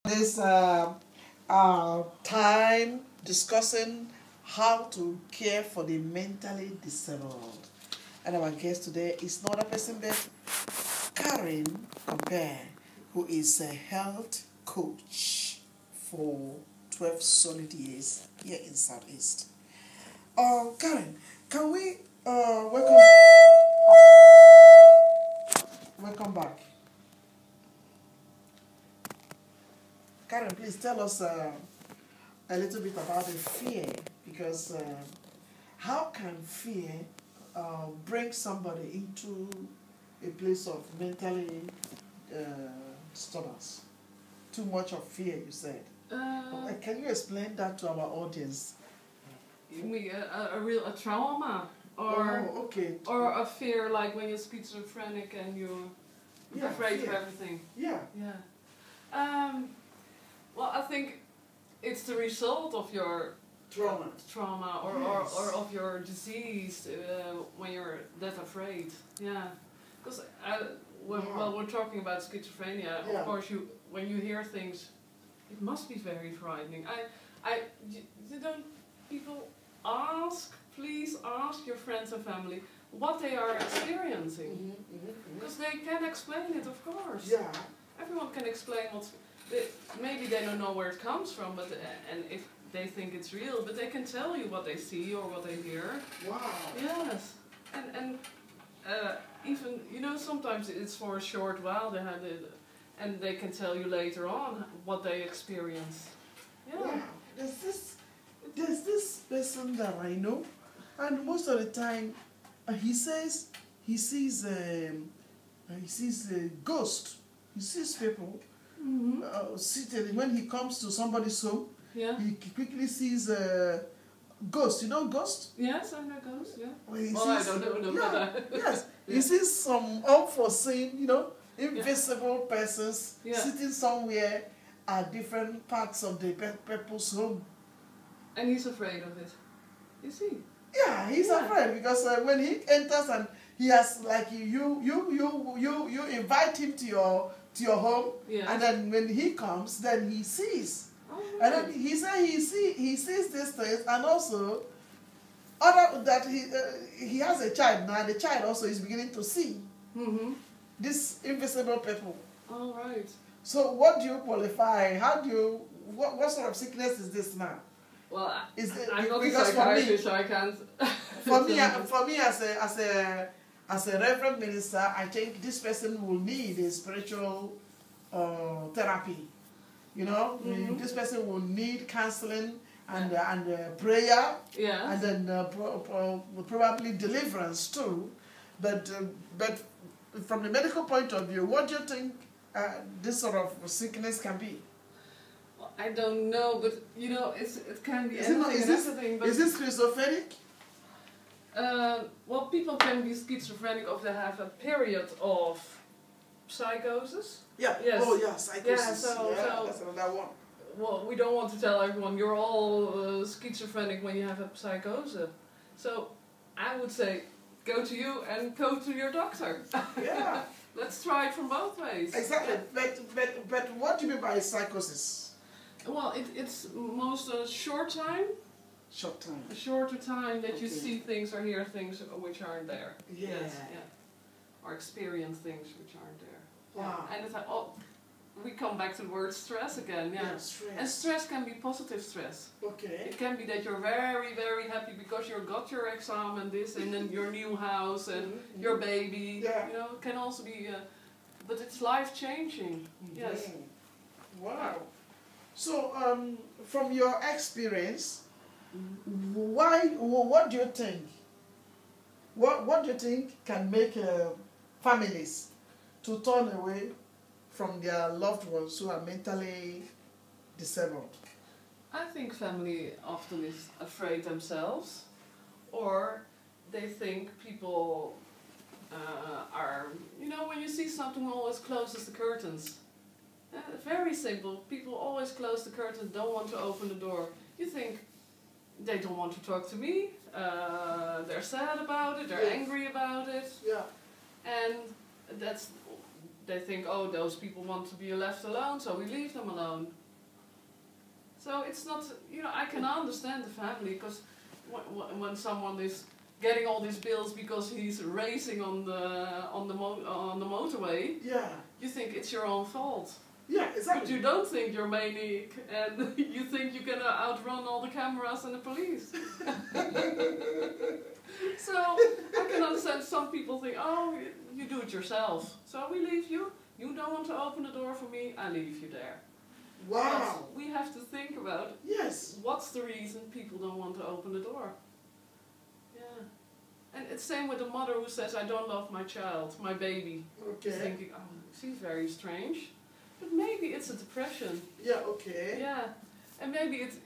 This time discussing how to care for the mentally disabled. And our guest today is not a person but Karin, compair, who is a health coach for 12 solid years here in Southeast. Karin, can we welcome back. Karin, please tell us a little bit about the fear, because how can fear bring somebody into a place of mentally disturbance? Too much of fear, you said. Can you explain that to our audience? You mean a trauma, or okay, or a fear, like when you're schizophrenic and you're afraid of everything? Yeah. Well, I think it's the result of your trauma or of your disease when you're that afraid. Yeah, because when we're talking about schizophrenia, of course, when you hear things, it must be very frightening. You don't people please ask your friends and family what they are experiencing, because they can explain it, of course. Yeah. Everyone can explain maybe they don't know where it comes from, but and if they think it's real, but they can tell you what they see or what they hear. Wow. Yes, and even sometimes it's for a short while they had it, and they can tell you later on what they experience. Yeah. Wow. There's this person that I know, and most of the time, he says he sees a ghost. He sees people sitting. When he comes to somebody's home, he quickly sees a ghost. You know ghost? Yes, I know ghost. Yeah. I don't know. Yes, he sees some unforeseen, invisible persons sitting somewhere at different parts of the people's home. And he's afraid of it. Is he? Yeah, he's afraid, because when he enters and he has, like, you invite him to your home, and then when he comes, then he sees. Oh, right. And then he said he sees these things, and also that he has a child now. The child also is beginning to see these invisible people. All right. So what do you qualify? What sort of sickness is this now? Well, I'm not a psychiatrist, so I can't. For me, as a reverend minister, I think this person will need a spiritual therapy. This person will need counseling and prayer, and then probably deliverance too. But from the medical point of view, what do you think this sort of sickness can be? Well, I don't know, but it can be anything. Is this schizophrenic? Well, people can be schizophrenic if they have a period of psychosis. Yeah. Yes. Oh, yeah, psychosis. Yeah, so that's another one. Well, we don't want to tell everyone you're all schizophrenic when you have a psychosis. So I would say go to you and go to your doctor. Yeah. Let's try it from both ways. Exactly. Yeah. But what do you mean by psychosis? Well, it's most a short time. Short time. A shorter time that you see things or hear things which aren't there. Yeah. Yes, or experience things which aren't there. Wow. And it's like, we come back to the word stress again. Yeah. Stress. And stress can be positive stress. Okay. It can be that you're very, very happy because you got your exam and this, and then your new house and your baby. Yeah. It can also be, but it's life changing. Yes. Wow. So, from your experience, what do you think? What do you think can make families to turn away from their loved ones who are mentally disabled? I think family often is afraid themselves, or they think people are, when you see something, always closes the curtains. Very simple. People always close the curtains, don't want to open the door. You think, they don't want to talk to me, they're sad about it, they're angry about it. Yeah. And that's they think, oh, those people want to be left alone, so we leave them alone. So it's not, I can understand the family, because when someone is getting all these bills because he's racing on the motorway, yeah, you think it's your own fault. Yeah, exactly. But you don't think you're maniac, and you think you can outrun all the cameras and the police. So I can understand some people think, oh, you do it yourself. So we leave you. You don't want to open the door for me, I leave you there. Wow. But we have to think about, yes, what's the reason people don't want to open the door. Yeah. And it's same with the mother who says, I don't love my child, my baby. okay, Thinking, oh, she's very strange. But maybe it's a depression. yeah, okay, Yeah. And maybe it's,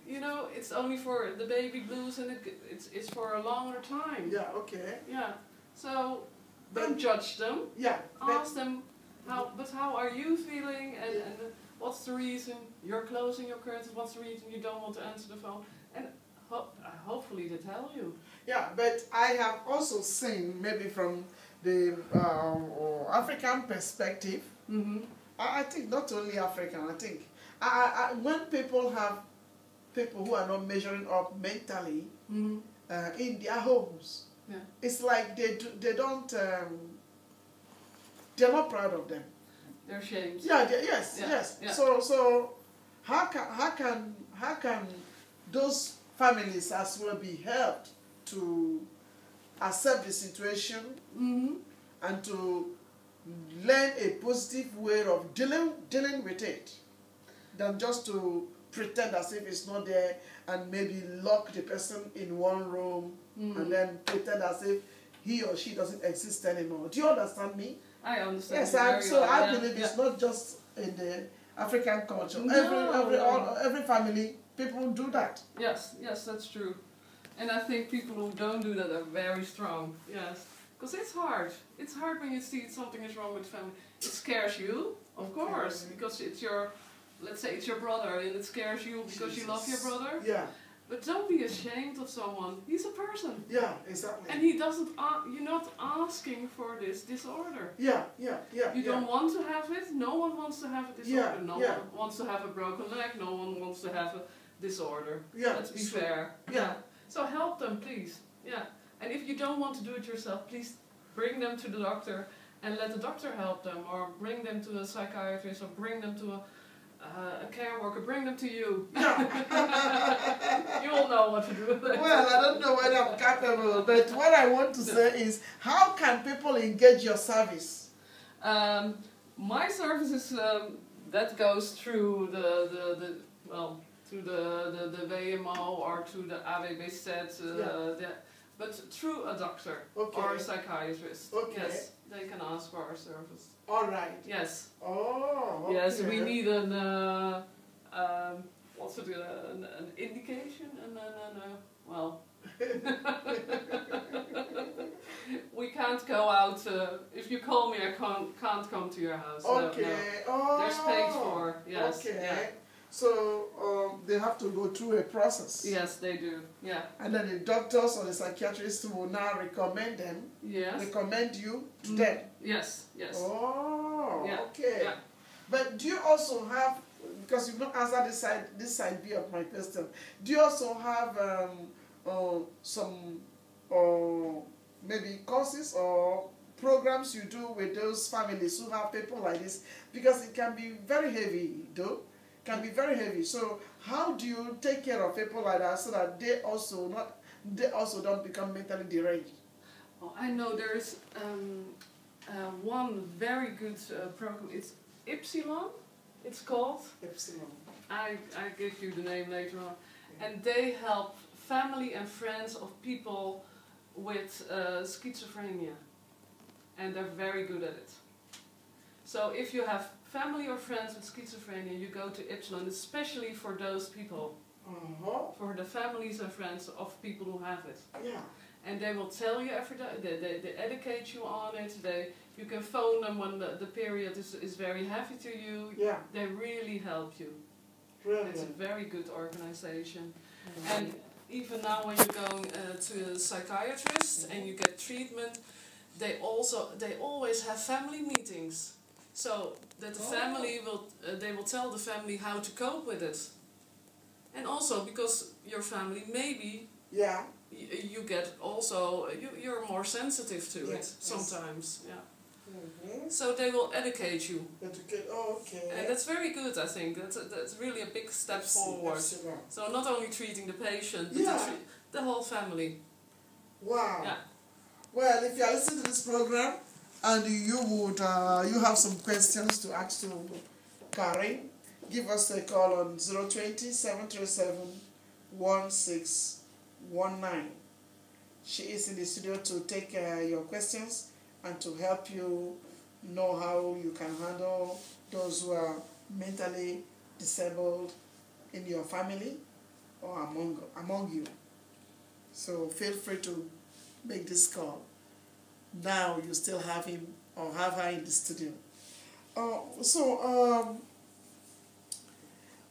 it's only for the baby blues, and it's for a longer time. yeah, okay, Yeah. So don't judge them. yeah, Ask them, how are you feeling, and what's the reason you're closing your curtains, what's the reason you don't want to answer the phone, and hopefully they tell you. yeah, but I have also seen, maybe from the African perspective, Mm-hmm. I think not only African, I think when people have people who are not measuring up mentally Mm-hmm. in their homes, Yeah. it's like they're not proud of them. They're ashamed. Yeah, yes, Yeah, yes. yeah. So how can those families as well be helped to accept the situation Mm-hmm. and to learn a positive way of dealing with it, than just to pretend as if it's not there and maybe lock the person in one room and then pretend as if he or she doesn't exist anymore. Do you understand me? I understand. Yes, you very so well. I Yeah, believe it's yeah. not just in the African culture. No. Every family, people do that. Yes, that's true. And I think people who don't do that are very strong. Yes. Because it's hard. It's hard when you see something is wrong with family. It scares you, of course, because it's let's say it's your brother, and it scares you because you love your brother. Yeah. But don't be ashamed of someone. He's a person. Yeah, exactly. And he doesn't, you're not asking for this disorder. Yeah. You don't want to have it. No one wants to have a disorder. No one wants to have a broken leg. No one wants to have a disorder. Yeah, Let's be fair. Yeah. So help them, please. Yeah. And if you don't want to do it yourself, please bring them to the doctor and let the doctor help them, or bring them to a psychiatrist, or bring them to a care worker, bring them to you. Yeah. You all know what to do with it. Well, I don't know whether I'm capable, but what I want to say is, how can people engage your service? My service is that goes through through the WMO or to the AWBZ, but through a doctor or a psychiatrist. Okay. Yes, they can ask for our service. All right. Yes. Oh, okay. Yes, we need an indication, and then well. We can't go out. If you call me, I can't come to your house. Okay. No. Oh. There's paid for. Yes. Okay. Yeah. So they have to go through a process. Yes, they do. Yeah. And then the doctors or the psychiatrists will now recommend them. Yes. Recommend you to them. Yes. Yes. Oh. Yeah. Okay. Yeah. But do you also have, because you've not answered this side B of my question, do you also have some maybe courses or programs you do with those families who have people like this? Because it can be very heavy, though. Can be very heavy. So how do you take care of people like that so that they also don't become mentally deranged? Oh, I know there is one very good program. It's Ypsilon. It's called. Epsilon. I give you the name later on. And they help family and friends of people with schizophrenia, and they're very good at it. So if you have family or friends with schizophrenia, you go to Ypsilon, especially for those people, for the families and friends of people who have it. Yeah. And they will tell you every day, they educate you on it, you can phone them when the period is very heavy to you. Yeah. They really help you. Brilliant. It's a very good organization. And even now when you go to a psychiatrist and you get treatment, they always have family meetings. So that the family will, they will tell the family how to cope with it. And also because your family maybe you get also, you're more sensitive to it sometimes. Yeah. So they will educate you. And that's very good, I think. That's really a big step forward. So not only treating the patient, but the whole family. Wow. Yeah. Well, if you are listening to this program and you would you have some questions to ask to Karin, give us a call on 020-737-1619. She is in the studio to take your questions and to help you know how you can handle those who are mentally disabled in your family or among you. So feel free to make this call. Now you still have him or have her in the studio.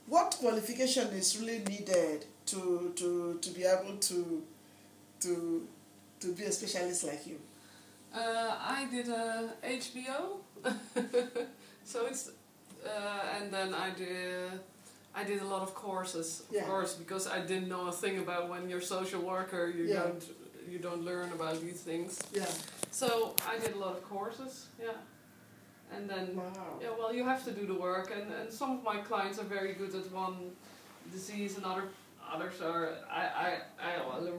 What qualification is really needed to be able to be a specialist like you? I did a HBO, so it's and then I did a lot of courses, of course, because I didn't know a thing about when you're a social worker, you don't learn about these things. Yeah. So I did a lot of courses, and then well, you have to do the work, and some of my clients are very good at one disease, and others are. I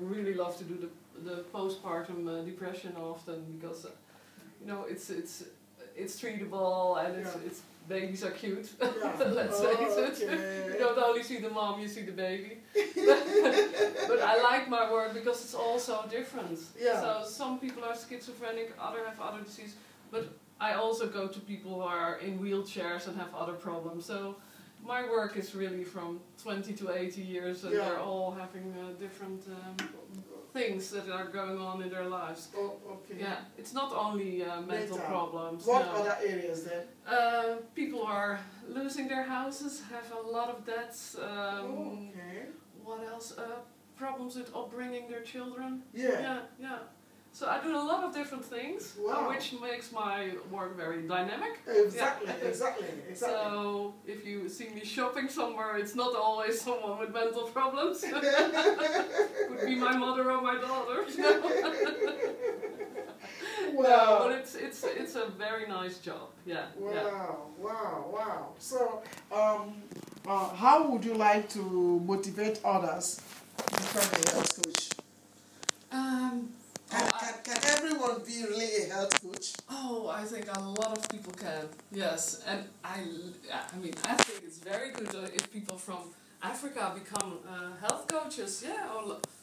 really love to do the postpartum depression often, because it's treatable, and it's babies are cute. Let's face it. You don't only see the mom, you see the baby. But I like my work because it's all so different. So some people are schizophrenic, others have other disease, but I also go to people who are in wheelchairs and have other problems. So my work is really from 20 to 80 years, and they're all having different things that are going on in their lives. Yeah, it's not only mental problems. What other areas then? People are losing their houses, have a lot of debts. What else? Problems with upbringing their children. Yeah. So I do a lot of different things, which makes my work very dynamic. Exactly. So if you see me shopping somewhere, it's not always someone with mental problems. Could be my mother or my daughter. No, but it's a very nice job. Wow. So how would you like to motivate others to become a health coach? Can everyone be really a health coach? Oh, I think a lot of people can. Yes, and I think it's very good if people from Africa become health coaches,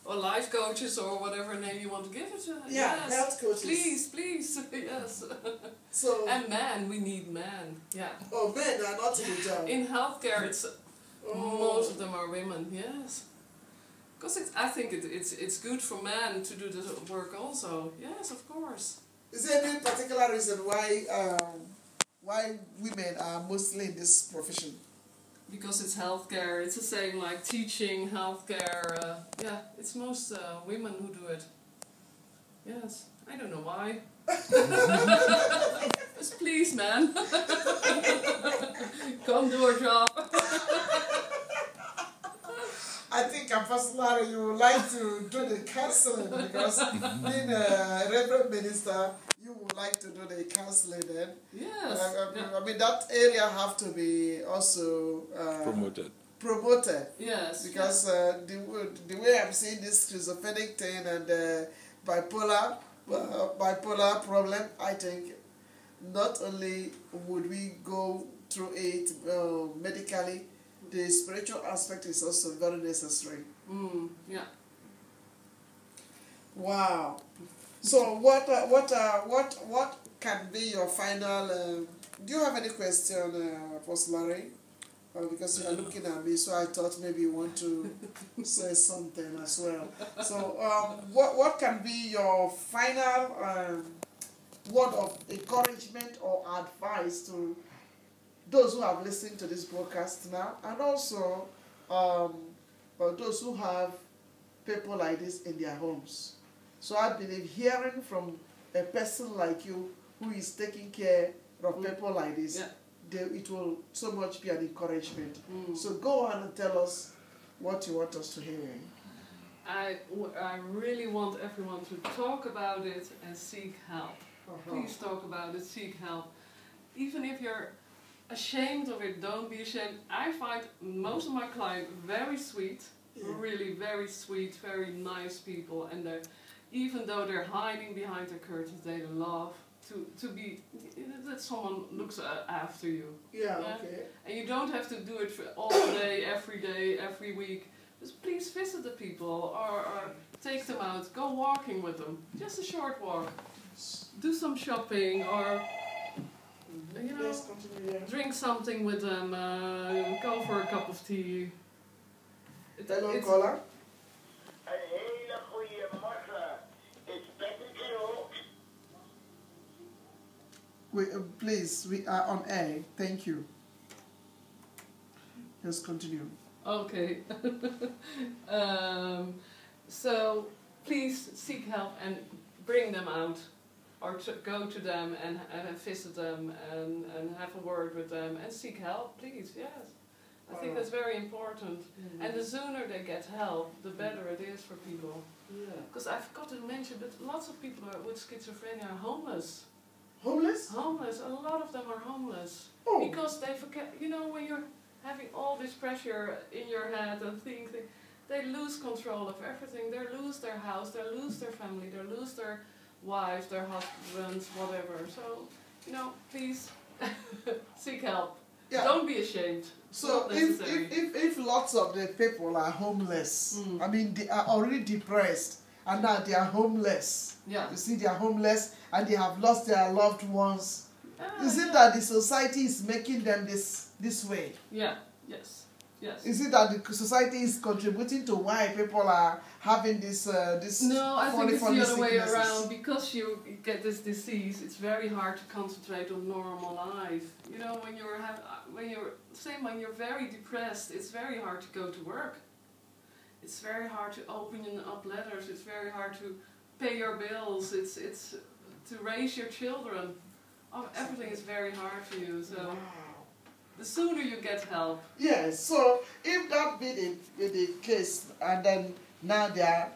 or life coaches, or whatever name you want to give it. Health coaches. Please, yes. So and we need men. Oh, men are not in the job. In healthcare, it's most of them are women. Yes. Because I think it's good for men to do the work also. Yes, of course. Is there any particular reason why women are mostly in this profession? Because it's healthcare. It's the same like teaching, healthcare. It's most women who do it. Yes, I don't know why. Just please, man. Come do our job. I think, personally, you would like to do the counseling, because being a Reverend Minister, you would like to do the counseling then. Yes. I mean, that area have to be also promoted. Yes. Because the way I'm seeing this schizophrenic thing and bipolar problem, I think not only would we go through it medically, the spiritual aspect is also very necessary. Wow. So what can be your final? Do you have any question, Apostle Larry? Because you are looking at me, so I thought maybe you want to say something as well. So what can be your final word of encouragement or advice to those who have listened to this broadcast now, and also those who have people like this in their homes? So I believe hearing from a person like you who is taking care of people like this, it will so much be an encouragement. So go on and tell us what you want us to hear. I really want everyone to talk about it and seek help. Please talk about it, seek help. Even if you're ashamed of it, don't be ashamed. I find most of my clients very sweet, really very sweet, very nice people, and even though they're hiding behind the curtains, they love to be that someone looks after you. Okay. And you don't have to do it for all day, every week. Just please visit the people or take them out, go walking with them. Just a short walk. Do some shopping or drink something with them, go for a cup of tea. Hello, caller. Een hele goede morgen. It's pt2. Please, we are on air. Thank you. Just continue. Okay. So please seek help and bring them out, or go to them and visit them and have a word with them and seek help, please. Yes, I think that's very important. And the sooner they get help, the better it is for people. Because I forgot to mention, but lots of people with schizophrenia are homeless. Homeless? Homeless. A lot of them are homeless because they forget. You know, when you're having all this pressure in your head and thinking, they lose control of everything. They lose their house, they lose their family, they lose their wives, their husbands, whatever. So, please seek help. Don't be ashamed. So if lots of the people are homeless, I mean they are already depressed and now they are homeless. You see, they are homeless and they have lost their loved ones. Is it that the society is making them this way? Yes. Is it that the society is contributing to why people are having this No, I think it's the other way sicknesses? around. Because you get this disease, it's very hard to concentrate on normal life. You know, when you're very depressed, it's very hard to go to work. It's very hard to open up letters. It's very hard to pay your bills. It's to raise your children. Everything is very hard for you. So. The sooner you get help. Yes, so if that be the case, and then now they are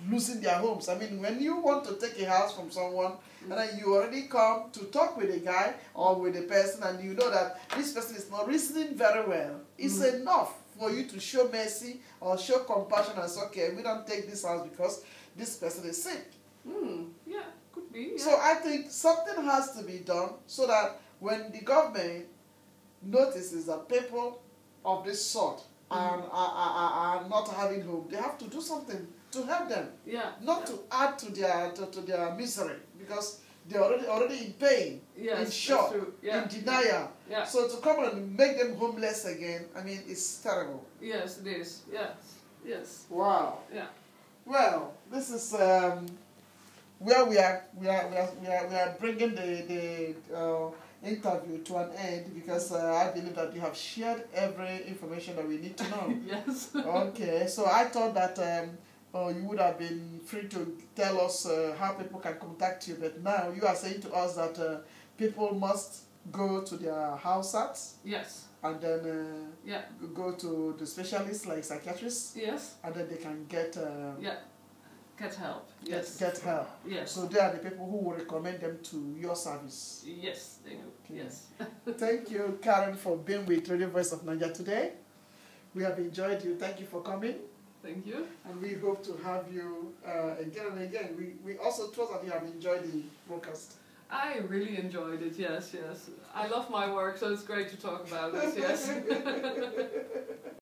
losing their homes. I mean, when you want to take a house from someone, and then you already come to talk with a guy or with a person, and you know that this person is not reasoning very well, it's enough for you to show mercy or show compassion and say, okay, we don't take this house because this person is sick. Yeah, could be. Yeah. So I think something has to be done so that when the government notices that people of this sort are not having hope, they have to do something to help them. Not to add to their misery, because they're already in pain, in shock, in denial. So to come and make them homeless again, I mean, it's terrible. Yes, it is. Yes. Wow. Yeah. Well, this is where we are bringing the interview to an end, because I believe that you have shared every information that we need to know. Yes. Okay, so I thought that you would have been free to tell us how people can contact you, but now you are saying to us that people must go to their house arts. Yes. And then go to the specialists like psychiatrists. Yes. And then they can get get help. Get help. Yes. So they are the people who will recommend them to your service. Yes, they do. Okay. Yes. Thank you, Karen, for being with Radio Voice of Naija today. We have enjoyed you. Thank you for coming. Thank you. And we hope to have you again and again. We also trust that you have enjoyed the broadcast. I really enjoyed it, yes. I love my work, so it's great to talk about it, yes.